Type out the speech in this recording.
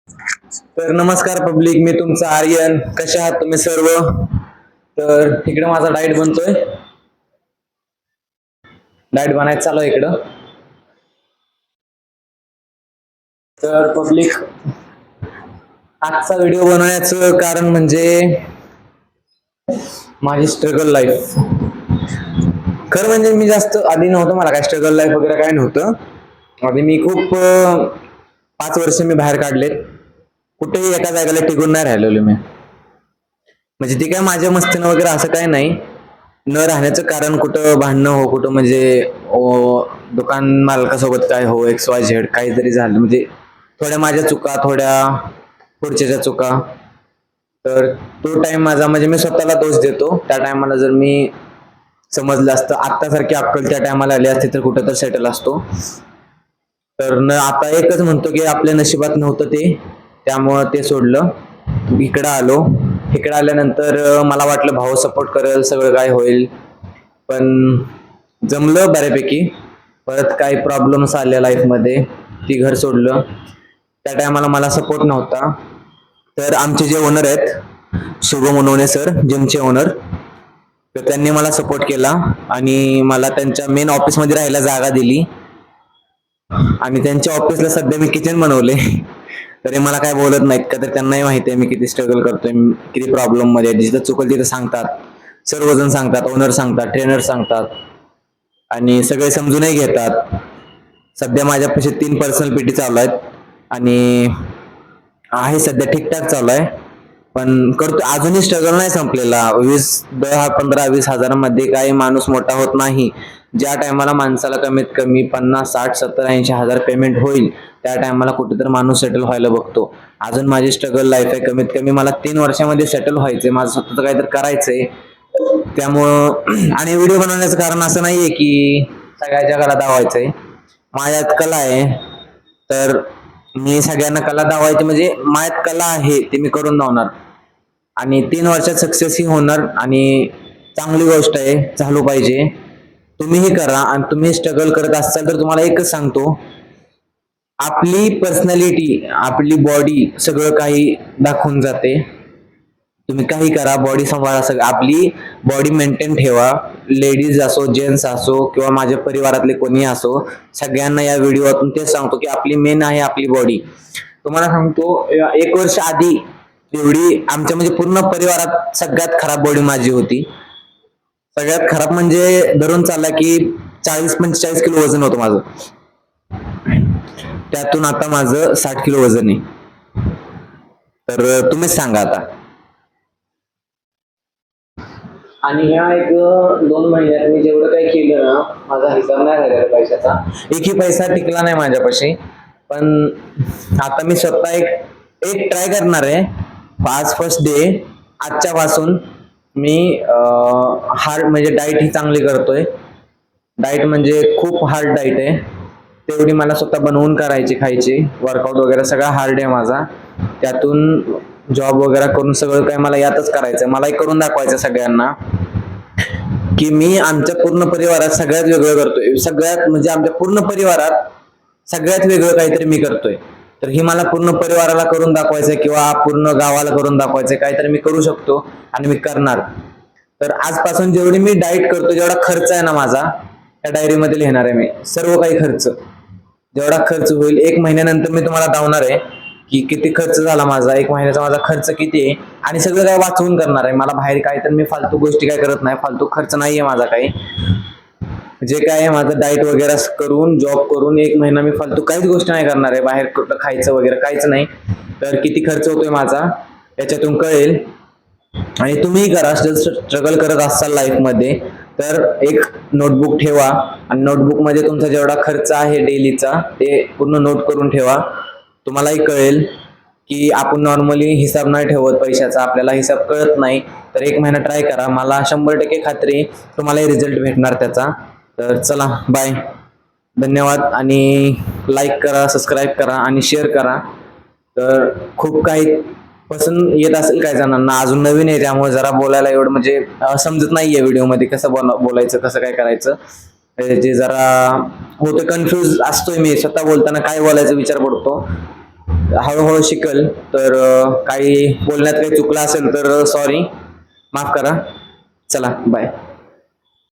तर नमस्कार पब्लिक, मी तुमचा आर्यन. कसे आहात तुम्ही सर्व? तर इकडे माझा डाएट बनतोय. डाएट बनायचं चालू आहे इकडं. तर पब्लिक, आजचा व्हिडिओ बनवण्याचं कारण म्हणजे माझी स्ट्रगल लाईफ. खरं म्हणजे मी जास्त आधी नव्हतं, मला काय स्ट्रगल लाईफ वगैरे काय नव्हतं. आधी मी खूप 5 वर्ष मी बाहेर काढलेत. कुठेही एका जागेला टिकून नाही राहिलेलो मी. म्हणजे ती काय माझ्या मस्तीनं वगैरे असं काय नाही. न राहण्याचं कारण कुठं भांडणं हो, कुठं म्हणजे दुकान मालकासोबत काय हो, एक्स वाय झेड काहीतरी झालं म्हणजे थोड्या माझ्या चुका, थोड्या पुढच्याच्या चुका. तर तो टाइम माझा, म्हणजे मी स्वतःला दोष देतो. त्या टायमाला जर मी समजलं असतं, आत्तासारखी अक्कल त्या टायमाला आली असती तर कुठं तर सेटल असतो. तर न आता एकच म्हणतो की आपल्या नशिबात नव्हतं ते, त्यामुळं ते सोडलं. इकडं आलो. इकडे आल्यानंतर मला वाटलं भाऊ सपोर्ट करेल, सगळं काय होईल, पण जमलं बऱ्यापैकी. परत काही प्रॉब्लेम्स आल्या लाईफमध्ये, ती घर सोडलं. त्या टायमाला मला सपोर्ट नव्हता. तर आमचे जे ओनर आहेत, शुभम उनवणे सर, जिमचे ओनर, तर त्यांनी मला सपोर्ट केला आणि मला त्यांच्या मेन ऑफिसमध्ये राहायला जागा दिली. आणि त्यांच्या ऑफिसला सध्या मी किचन बनवले. तरी मला काय बोलत नाहीत, का तर त्यांनाही माहिती आहे मी किती स्ट्रगल करतोय, किती प्रॉब्लेम मध्ये आहे. जिथं चुकल तिथं सांगतात, सर्वजण सांगतात, ओनर सांगतात, ट्रेनर सांगतात आणि सगळे समजूनही घेतात. सध्या माझ्यापाशी 3 पर्सनल पीटी चालू आहेत आणि आहे सध्या ठीकठाक चालू आहे. पण करतो, अजूनही स्ट्रगल नाही संपलेला. 10, 15, 20 हजारांमध्ये काही माणूस मोठा होत नाही. ज्या टायमाला माणसाला कमीत कमी 50, 60, 70, 80 हजार पेमेंट होईल, त्या टायमाला कुठेतरी माणूस सेटल व्हायला बघतो. अजून माझी स्ट्रगल लाईफ आहे. कमीत कमी मला 3 वर्षामध्ये सेटल व्हायचंय, माझं स्वतःचं काहीतरी करायचंय. त्यामुळं आणि व्हिडिओ बनवण्याचं कारण असं नाहीये की सगळ्या जगाला दावायचंय. माझ्यात कला आहे, तर मी सगळ्यांना कला दावायची, म्हणजे माझ्यात कला आहे ते मी करून दावणार. आणि 3 वर्षात सक्सेस ही होणार आणि चांगली गोष्ट आहे, झालो पाहिजे. तुम्हीही करा. आणि तुम्ही स्ट्रगल करत असाल तर तुम्हाला एकच सांगतो, आपली पर्सनॅलिटी, आपली बॉडी सगळं काही दाखवून जाते. तुम्ही काही करा, बॉडी सांभाळा, सगळं आपली बॉडी मेंटेन ठेवा. लेडीज असो, जेंट्स असो किंवा माझ्या परिवारातले कोणी असो, सगळ्यांना या व्हिडिओतून तेच सांगतो की आपली मेन आहे आपली बॉडी. तुम्हाला सांगतो, 1 वर्ष आधी एवढी आमच्या म्हणजे पूर्ण परिवारात सगळ्यात खराब बॉडी माझी होती. सगळ्यात खराब म्हणजे धरून चालला की 40-45 किलो वजन होतं माझं. त्यातून आता माझं 60 किलो वजन आहे. तर तुम्हीच सांगा आता. आणि ह्या 1-2 महिन्यात मी जेवढं काही केलं ना, माझा हिसाब नाही राहिलेला पैशाचा. एकही पैसा टिकला नाही माझ्यापाशी. पण आता मी स्वतः एक एक ट्राय करणार आहे. आज फर्स्ट डे. आजच्या पासून मी हार्ड म्हणजे डाएट ही चांगली करतोय. डाएट म्हणजे खूप हार्ड डाएट आहे. तेवढी मला स्वतः बनवून करायची, खायची. वर्कआउट वगैरे सगळा हार्ड आहे माझा. त्यातून जॉब वगैरे करून सगळं काय मला यातच करायचं, मलाही करून दाखवायचं सगळ्यांना की मी आमच्या पूर्ण परिवारात सगळ्यात वेगळं करतोय. सगळ्यात म्हणजे आमच्या पूर्ण परिवारात सगळ्यात वेगळं काहीतरी मी करतोय. तर ही मला पूर्ण परिवाराला करून दाखवायचंय किंवा पूर्ण गावाला करून दाखवायचंय. काहीतरी मी करू शकतो आणि मी करणार. तर आजपासून जेवढी मी डाएट करतो, जेवढा खर्च आहे ना माझा, त्या डायरीमध्ये लिहिणार आहे मी सर्व काही खर्च. जेवढा खर्च होईल 1 महिन्यानंतर मी तुम्हाला दावणार आहे की किती खर्च झाला माझा, 1 महिन्याचा माझा खर्च किती आहे, आणि सगळं काय वाचवून करणार आहे. मला बाहेर काय तर मी फालतू गोष्टी काय करत नाही, फालतू खर्च नाहीये माझा काही. जे काय आहे माझं डाएट वगैरे करून, जॉब करून 1 महिना मी फालतू काहीच गोष्ट नाही करणार आहे. बाहेर कुठं खायचं वगैरे काहीच नाही. तर किती खर्च होतोय माझा याच्यातून कळेल. आणि तुम्हीही करा. स्ट्रगल करत असाल लाईफमध्ये तर एक नोटबुक ठेवा आणि नोटबुकमध्ये तुमचा जेवढा खर्च आहे डेलीचा ते पूर्ण नोट करून ठेवा. तुम्हालाही कळेल की आपण नॉर्मली हिसाब नाही ठेवत पैशाचा, आपल्याला हिसाब कळत नाही. तर 1 महिना ट्राय करा. मला 100% खात्री तुम्हालाही रिझल्ट भेटणार त्याचा. तर चला, बाय, धन्यवाद. आणि लाईक करा, सबस्क्राईब करा आणि शेअर करा. तर खूप काही पसंत येत असेल काही जणांना, अजून नवीन आहे त्यामुळे जरा बोलायला एवढं म्हणजे समजत नाहीये व्हिडिओमध्ये कसं बोलायचं, कसं काय करायचं. जे जरा होतं, कन्फ्यूज असतोय मी स्वतः बोलताना, काय बोलायचं विचार पडतो. हळूहळू शिकल. तर काही बोलण्यात काही चुकलं असेल तर सॉरी, माफ करा. चला बाय.